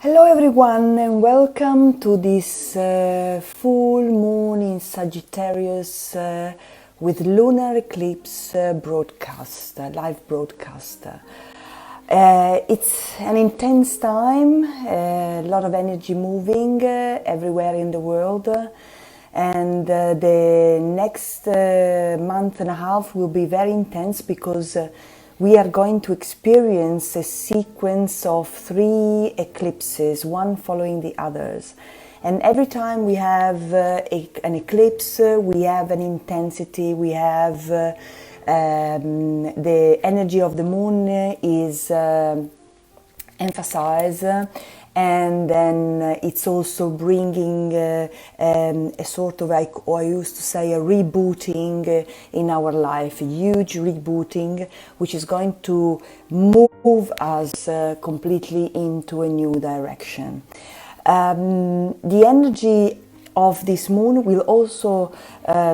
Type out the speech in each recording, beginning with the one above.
Hello everyone and welcome to this full moon in Sagittarius with lunar eclipse broadcast, live broadcast. It's an intense time, a lot of energy moving everywhere in the world, and the next month and a half will be very intense because we are going to experience a sequence of 3 eclipses, one following the others. And every time we have an eclipse, we have an intensity, we have the energy of the moon is emphasized, and then it's also bringing a sort of, I used to say, a rebooting in our life, a huge rebooting, which is going to move us completely into a new direction. The energy of this moon will also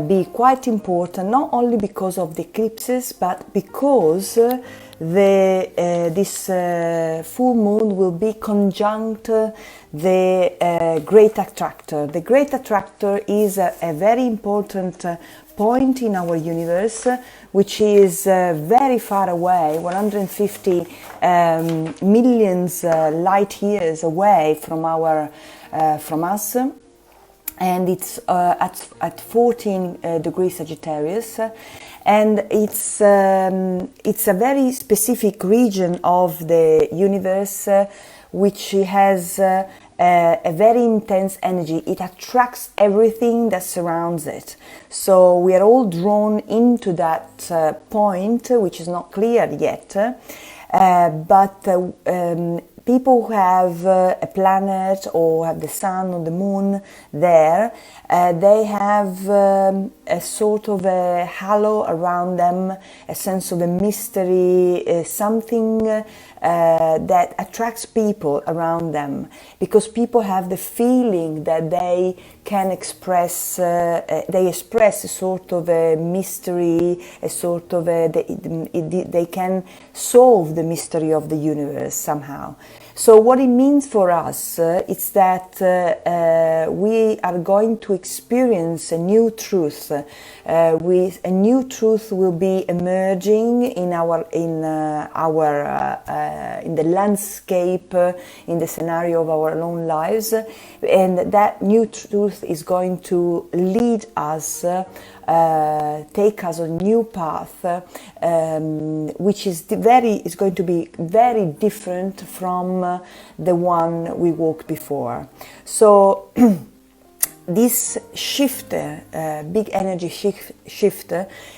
be quite important, not only because of the eclipses, but because this full moon will be conjunct the great attractor. The great attractor is a very important point in our universe, which is very far away, 150 millions light years away from us. And it's at 14 degrees Sagittarius, and it's a very specific region of the universe which has a very intense energy. It attracts everything that surrounds it. So we are all drawn into that point, which is not clear yet, but people who have a planet or have the sun or the moon there, they have a sort of a halo around them, a sense of a mystery, something that attracts people around them, because people have the feeling that they can express, they express a sort of a mystery, a sort of they can solve the mystery of the universe somehow. So what it means for us is that we are going to experience a new truth. A new truth will be emerging in the landscape, in the scenario of our own lives, and that new truth is going to lead us, take us on a new path, which is going to be very different from the one we walked before. So this shift, big energy shift,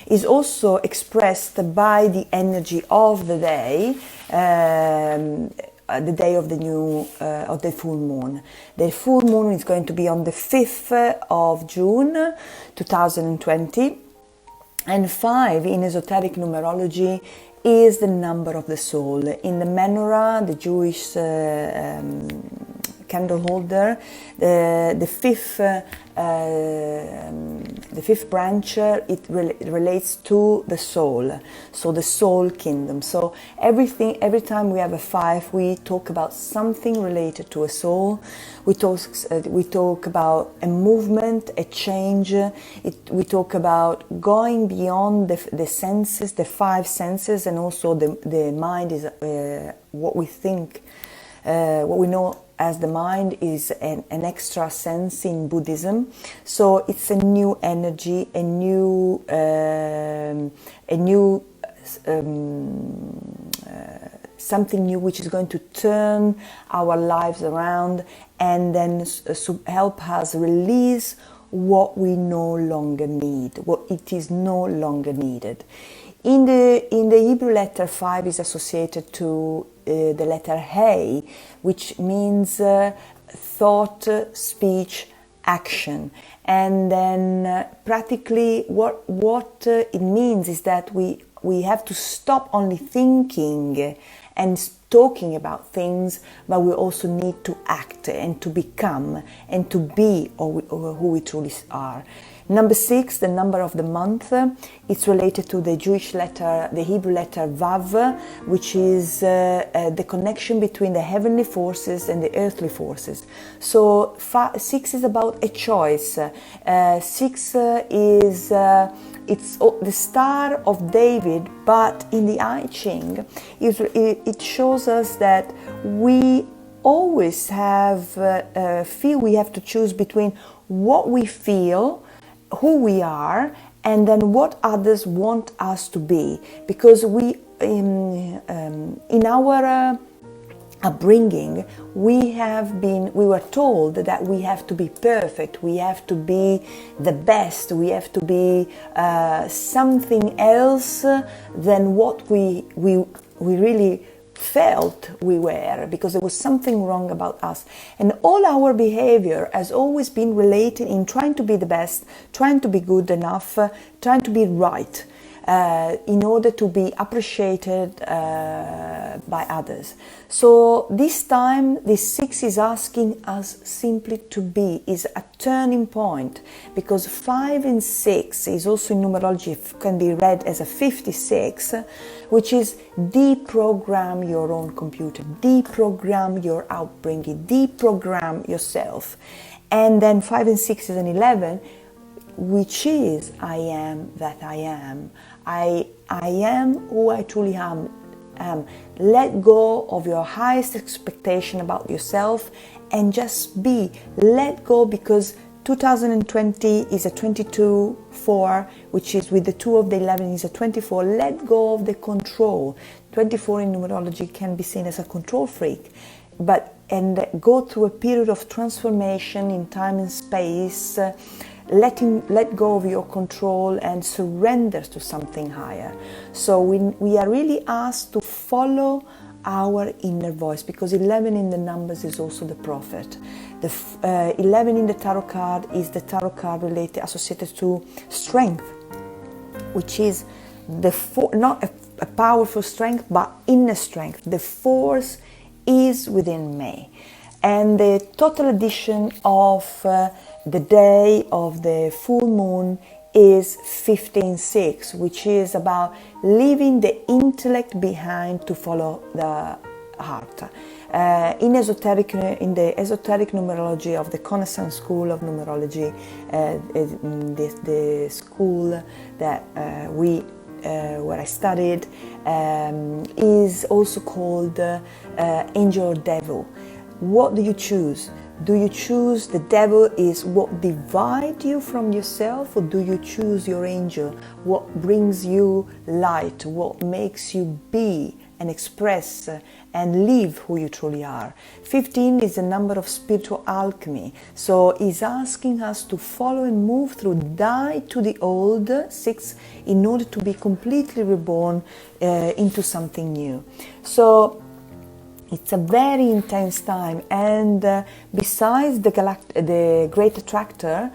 is also expressed by the energy of the day of the full moon. The full moon is going to be on the 5th of June 2020, and 5 in esoteric numerology is the number of the soul. In the menorah, the Jewish candle holder, the fifth branch, it relates to the soul, so the soul kingdom. So every time we have a 5, we talk about something related to a soul. We talk about a movement, a change. We talk about going beyond the senses, the 5 senses, and also the mind is what we think, what we know as the mind is an extra sense in Buddhism. So it's a new energy, a new something new, which is going to turn our lives around and then help us release what we no longer need, what it is no longer needed. In the Hebrew letter 5 is associated to the letter 𝘻, which means thought, speech, action. And then practically what it means is that we have to stop only thinking and talking about things, but we also need to act and to become and to be who we truly are. Number 6, the number of the month, it's related to the Jewish letter, the Hebrew letter Vav, which is the connection between the heavenly forces and the earthly forces. So 6 is about a choice. 6 is it's the Star of David, but in the I Ching, it shows us that we always feel we have to choose between what we feel, who we are, and then what others want us to be. Because we, in our upbringing, we were told that we have to be perfect, we have to be the best, we have to be something else than what we really felt we were, because there was something wrong about us. And all our behavior has always been related in trying to be the best, trying to be good enough, trying to be right, in order to be appreciated by others. So this time, this 6 is asking us simply to be, is a turning point, because 5 and 6 is also in numerology, can be read as a 56, which is deprogram your own computer, deprogram your upbringing, deprogram yourself. And then 5 and 6 is an 11, which is I am that I am. I am who I truly am. Let go of your highest expectation about yourself and just be. Let go, because 2020 is a 22-4, which is with the 2 of the 11 is a 24. Let go of the control. 24 in numerology can be seen as a control freak, and go through a period of transformation in time and space. Let go of your control and surrender to something higher. So we are really asked to follow our inner voice, because 11 in the numbers is also the prophet. The 11 in the tarot card is the tarot card associated to strength, which is not a powerful strength, but inner strength. The force is within me. And the total addition of the day of the full moon is 15-6, which is about leaving the intellect behind to follow the heart. In the esoteric numerology of the Connaissance School of Numerology, the school that where I studied, is also called angel or devil. What do you choose? Do you choose the devil is what divides you from yourself, or do you choose your angel, what brings you light, what makes you be and express and live who you truly are? 15 is a number of spiritual alchemy, so it's asking us to follow and move through, die to the old, 6, in order to be completely reborn into something new. So it's a very intense time, and besides the Great Attractor,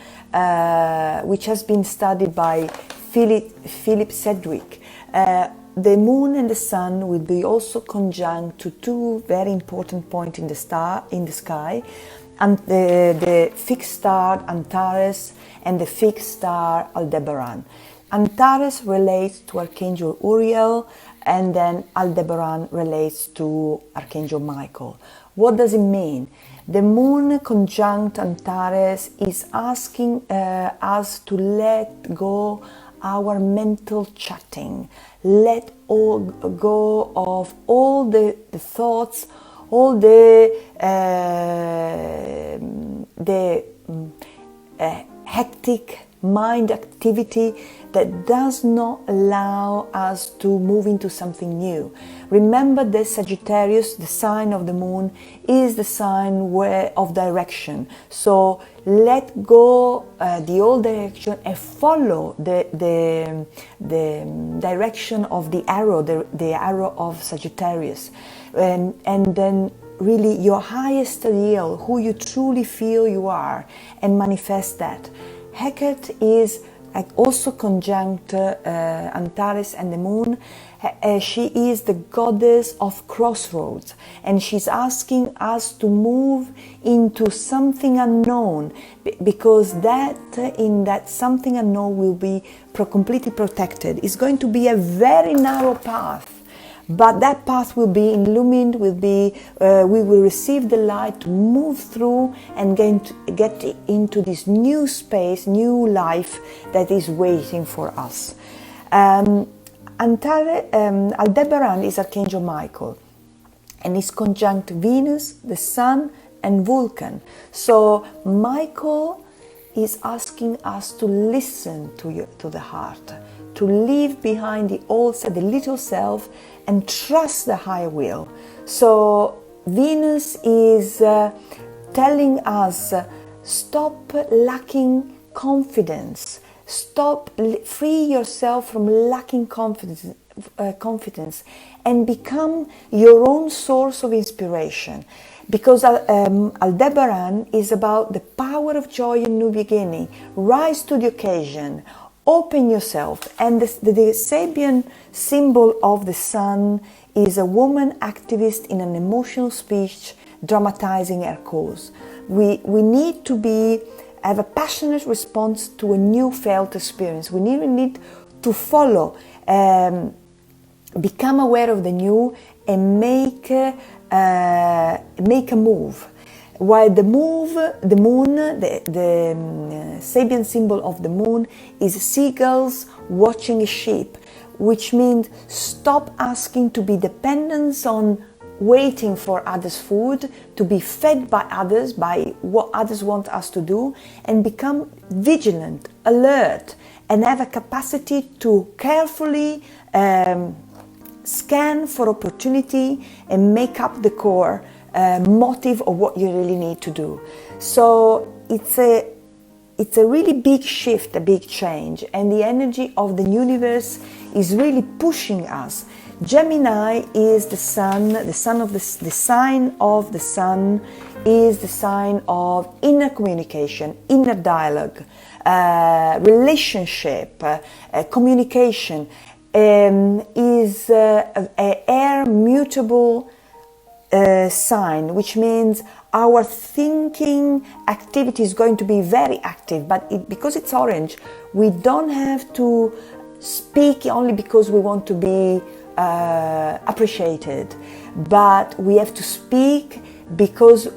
which has been studied by Philip Sedgwick, the moon and the sun will be also conjunct to 2 very important points in the sky, and the fixed star Antares and the fixed star Aldebaran. Antares relates to Archangel Uriel, and then Aldebaran relates to Archangel Michael. What does it mean? The moon conjunct Antares is asking us to let go our mental chatting, let go of all the thoughts, all the hectic mind activity that does not allow us to move into something new. Remember that Sagittarius, the sign of the moon, is the sign of direction. So let go the old direction and follow the direction of the arrow of Sagittarius, and then really your highest ideal, who you truly feel you are, and manifest that. Hecate is also conjunct Antares and the moon. She is the goddess of crossroads, and she's asking us to move into something unknown, because in that something unknown will be completely protected. It's going to be a very narrow path, but that path will be illumined, we will receive the light to move through and get into this new space, new life that is waiting for us. Aldebaran is Archangel Michael, and is conjunct Venus, the Sun, and Vulcan. So Michael is asking us to listen to the heart, to leave behind the old self, the little self, and trust the higher will. So Venus is telling us, stop lacking confidence. Free yourself from lacking confidence and become your own source of inspiration. Because Aldebaran is about the power of joy and new beginning. Rise to the occasion, open yourself. And the Sabian symbol of the sun is a woman activist in an emotional speech dramatizing her cause. We need to have a passionate response to a new felt experience. We need to follow, become aware of the new, and make a move. While the moon, the Sabian symbol of the moon is seagulls watching a sheep, which means stop asking to be dependent on waiting for others' food, to be fed by others, by what others want us to do, and become vigilant, alert, and have a capacity to carefully scan for opportunity and make up the core motive of what you really need to do. So it's a really big shift, a big change, and the energy of the universe is really pushing us. Gemini is the sign of the sun is the sign of inner communication, inner dialogue, relationship, communication. Is an air mutable sign, which means our thinking activity is going to be very active, but because it's orange, we don't have to speak only because we want to be appreciated, but we have to speak because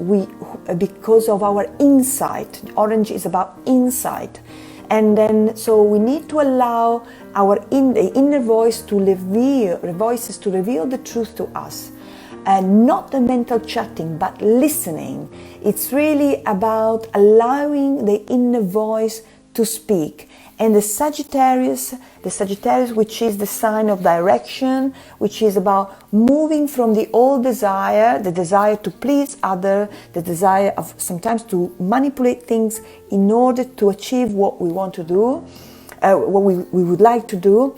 of our insight. Orange is about insight, and then so we need to allow the inner voice to reveal the truth to us, and not the mental chatting, but listening. It's really about allowing the inner voice to speak. And the Sagittarius, which is the sign of direction, which is about moving from the old desire, the desire to please others, the desire of sometimes to manipulate things in order to achieve what we want to do, what we would like to do.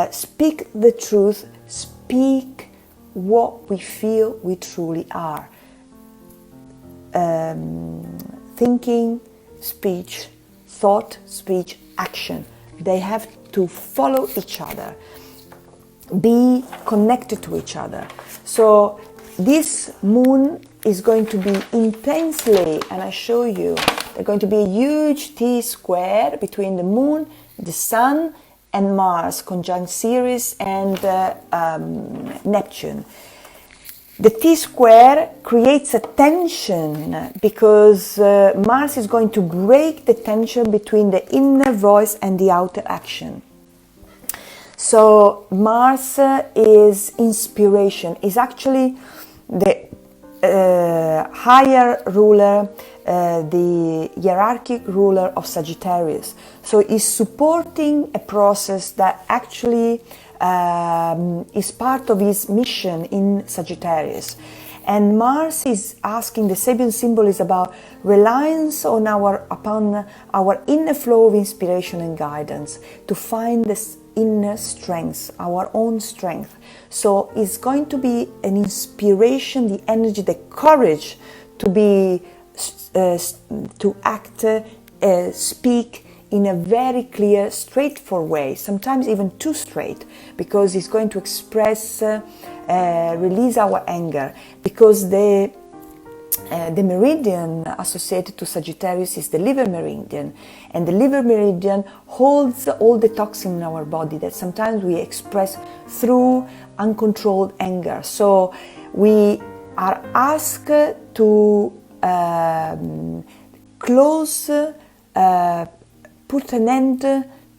Speak the truth, speak what we feel we truly are. Thinking, speech, thought, speech, action. They have to follow each other, be connected to each other. So this moon is going to be intensely, and I show you, there's going to be a huge T-square between the moon, the sun, and Mars, conjunct Ceres and Neptune. The T-square creates a tension because Mars is going to break the tension between the inner voice and the outer action. So Mars is inspiration, is actually the higher ruler, the hierarchic ruler of Sagittarius. So is supporting a process that actually is part of his mission in Sagittarius. And Mars is asking, the Sabian symbol is about reliance on upon our inner flow of inspiration and guidance to find this inner strength, our own strength. So it's going to be an inspiration, the energy, the courage to be to act, speak in a very clear, straightforward way, sometimes even too straight, because it's going to express, release our anger, because the meridian associated to Sagittarius is the liver meridian, and the liver meridian holds all the toxin in our body that sometimes we express through uncontrolled anger. So we are asked to close, put an end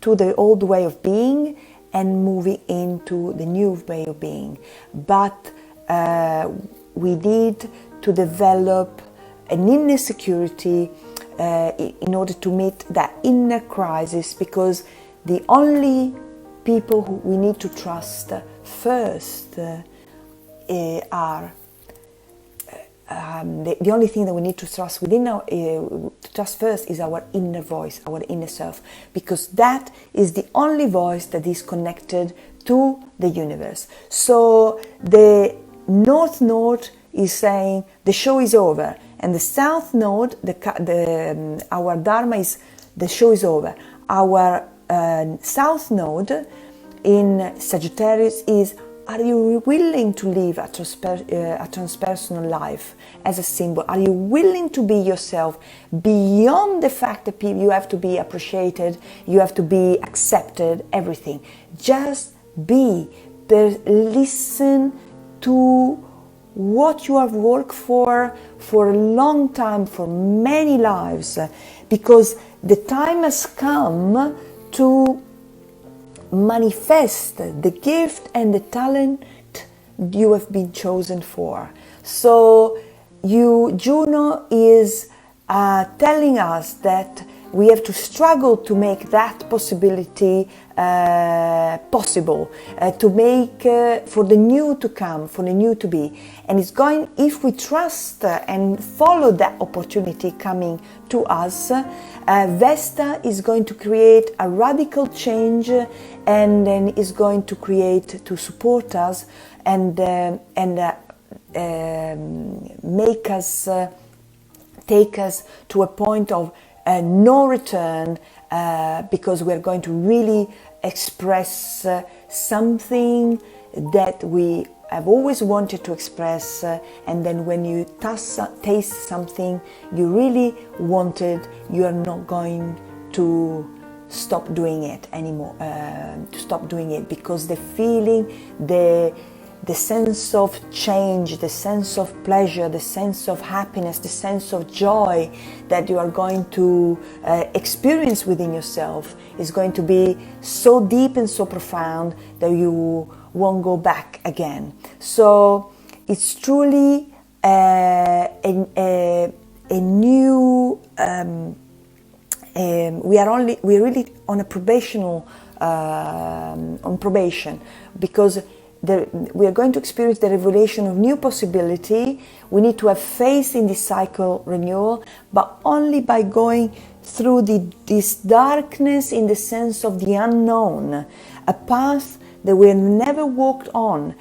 to the old way of being and moving into the new way of being. But we need to develop an inner security in order to meet that inner crisis, because the only people who we need to trust first are the only thing that we need to trust within our to trust first is our inner voice, our inner self, because that is the only voice that is connected to the universe. So the North Node is saying the show is over, and the South Node, our Dharma is the show is over. Our South Node in Sagittarius is, are you willing to live a transpersonal life as a symbol? Are you willing to be yourself beyond the fact that you have to be appreciated, you have to be accepted, everything? Just be. Listen to what you have worked for a long time, for many lives, because the time has come to manifest the gift and the talent you have been chosen for. So Juno is telling us that we have to struggle to make that possibility possible, to make for the new to come, for the new to be. And it's going, if we trust and follow that opportunity coming to us, Vesta is going to create a radical change, and then is going to create, to support us and make us, take us to a point of no return, because we're going to really express something that we have always wanted to express, and then when you taste something you really wanted, you are not going to stop doing it anymore, because the feeling, the sense of change, the sense of pleasure, the sense of happiness, the sense of joy that you are going to experience within yourself is going to be so deep and so profound that you won't go back again. So it's truly a new, we're really on a on probation, because we are going to experience the revelation of new possibility. We need to have faith in this cycle renewal, but only by going through this darkness in the sense of the unknown, a path that we have never walked on.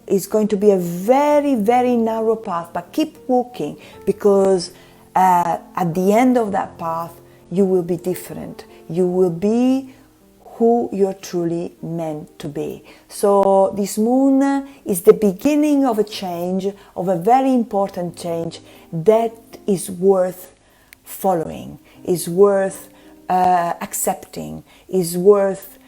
Is going to be a very, very narrow path, but keep walking, because at the end of that path you will be different. You will be who you're truly meant to be. So this moon is the beginning of a change, of a very important change that is worth following, is worth accepting, is worth,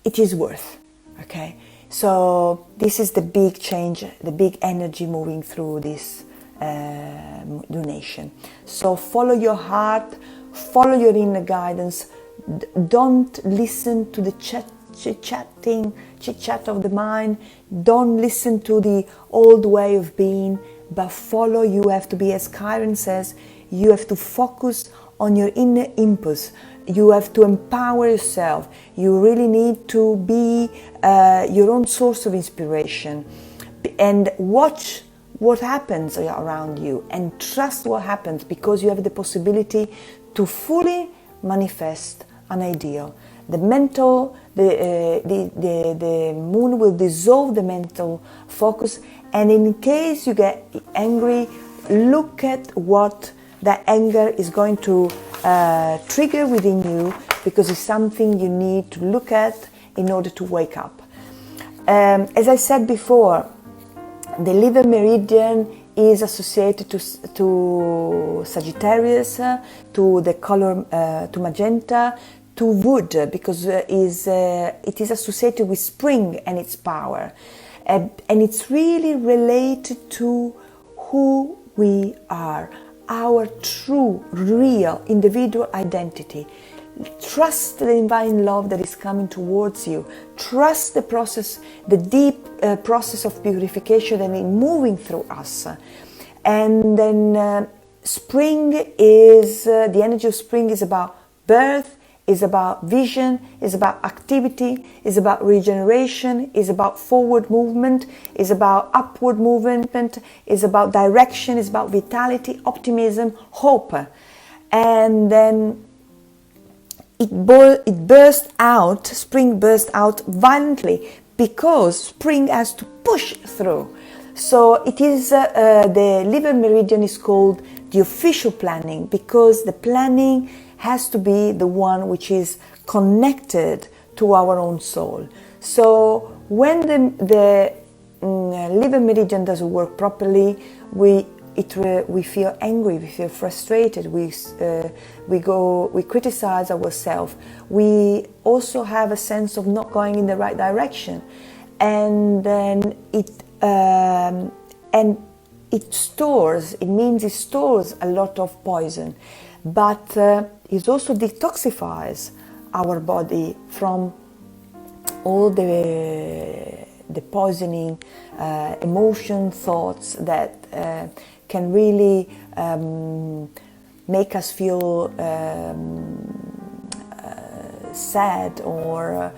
it is worth, okay? So this is the big change, the big energy moving through this donation. So follow your heart, follow your inner guidance. Don't listen to the chit-chat of the mind. Don't listen to the old way of being, but follow. You have to be, as Chiron says, you have to focus on your inner impulse. You have to empower yourself. You really need to be your own source of inspiration, and watch what happens around you and trust what happens, because you have the possibility to fully manifest an ideal. The mental, the moon will dissolve the mental focus, and in case you get angry, look at what that anger is going to trigger within you, because it's something you need to look at in order to wake up. As I said before, the liver meridian is associated to Sagittarius, to the color to magenta, to wood, because it is associated with spring and its power, and it's really related to who we are, our true, real, individual identity. Trust the divine love that is coming towards you. Trust the process, the deep process of purification that is moving through us. And then spring is, the energy of spring is about birth, is about vision, is about activity, is about regeneration, is about forward movement, is about upward movement, is about direction, is about vitality, optimism, hope. And then it burst out, spring burst out violently, because spring has to push through. So it is, the liver meridian is called the official planning, because the planning has to be the one which is connected to our own soul. So when the liver meridian doesn't work properly, we feel angry, we feel frustrated, we criticize ourselves. We also have a sense of not going in the right direction, and then it stores a lot of poison, but it also detoxifies our body from all the poisoning emotion, thoughts that can really make us feel sad or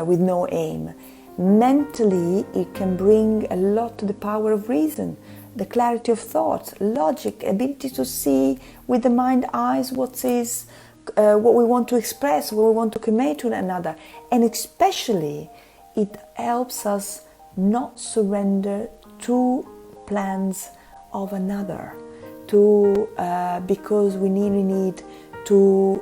with no aim. Mentally, it can bring a lot to the power of reason, the clarity of thoughts, logic, ability to see with the mind eyes what we want to express, what we want to convey to another. And especially, it helps us not surrender to plans of another, because we need to,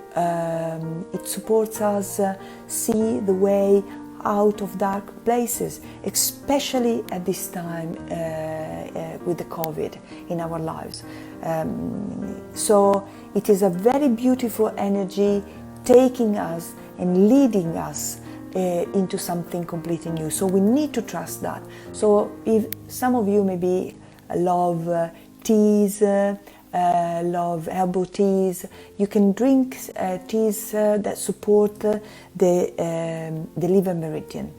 it supports us see the way out of dark places, especially at this time with the COVID in our lives. So it is a very beautiful energy taking us and leading us into something completely new. So we need to trust that. So if some of you maybe love teas, love herbal teas, you can drink teas that support the liver meridian,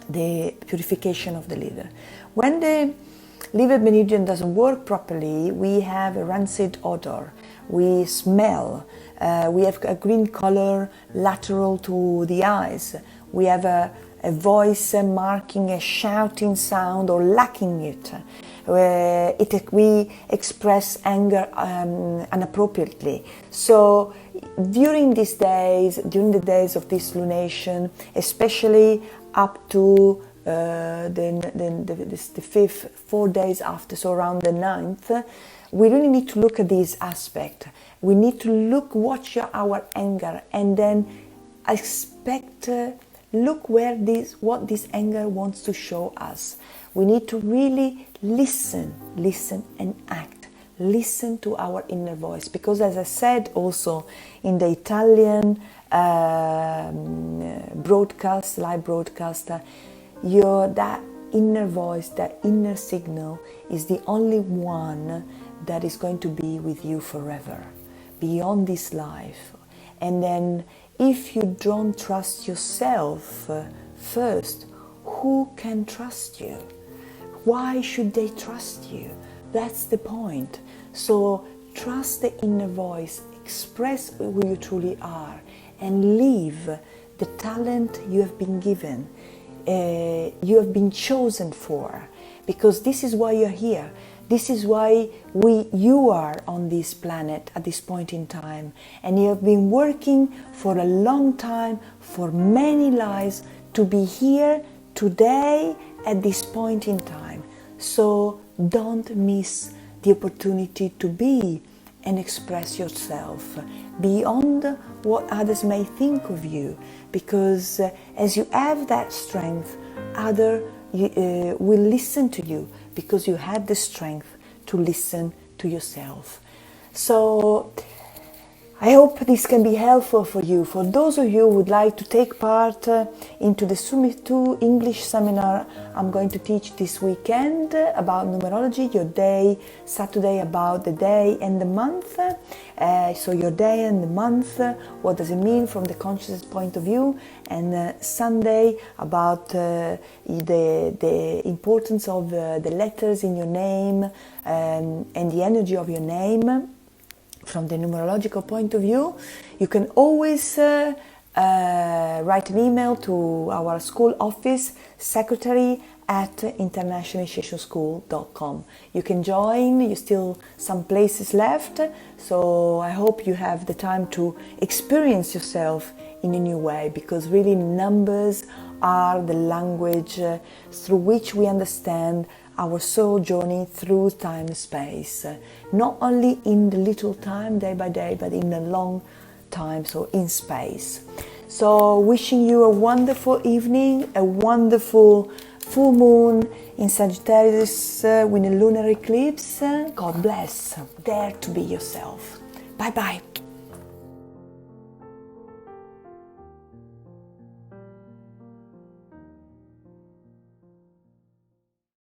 the purification of the liver. When the liver meridian doesn't work properly, we have a rancid odor, we smell, we have a green color lateral to the eyes, we have a voice marking a shouting sound or lacking it. We express anger inappropriately. So during these days, during the days of this lunation, especially up to the fifth, 4 days after, so around the 9th, we really need to look at this aspect. We need to watch our anger, and then look what this anger wants to show us. We need to really listen and act. Listen to our inner voice, because as I said also in the Italian broadcast, live broadcast, that inner voice, that inner signal is the only one that is going to be with you forever, beyond this life. And then if you don't trust yourself first, who can trust you? Why should they trust you? That's the point. So trust the inner voice, express who you truly are, and live the talent you have been given, you have been chosen for, because this is why you're here. This is why you are on this planet at this point in time, and you have been working for a long time, for many lives, to be here today at this point in time. So don't miss the opportunity to be and express yourself beyond what others may think of you, because as you have that strength, others will listen to you because you have the strength to listen to yourself. So I hope this can be helpful for you. For those of you who would like to take part into the Summit 2 English seminar I'm going to teach this weekend about numerology, your day, Saturday about the day and the month. So your day and the month, what does it mean from the conscious point of view, and Sunday about the importance of the letters in your name and the energy of your name. From the numerological point of view, you can always write an email to our school office, secretary@internationalschool.com. You can join, you still some places left, so I hope you have the time to experience yourself in a new way, because really numbers are the language through which we understand our soul journey through time and space, not only in the little time, day by day, but in the long time, so in space. So wishing you a wonderful evening, a wonderful full moon in Sagittarius with a lunar eclipse. God bless. Dare to be yourself. Bye bye.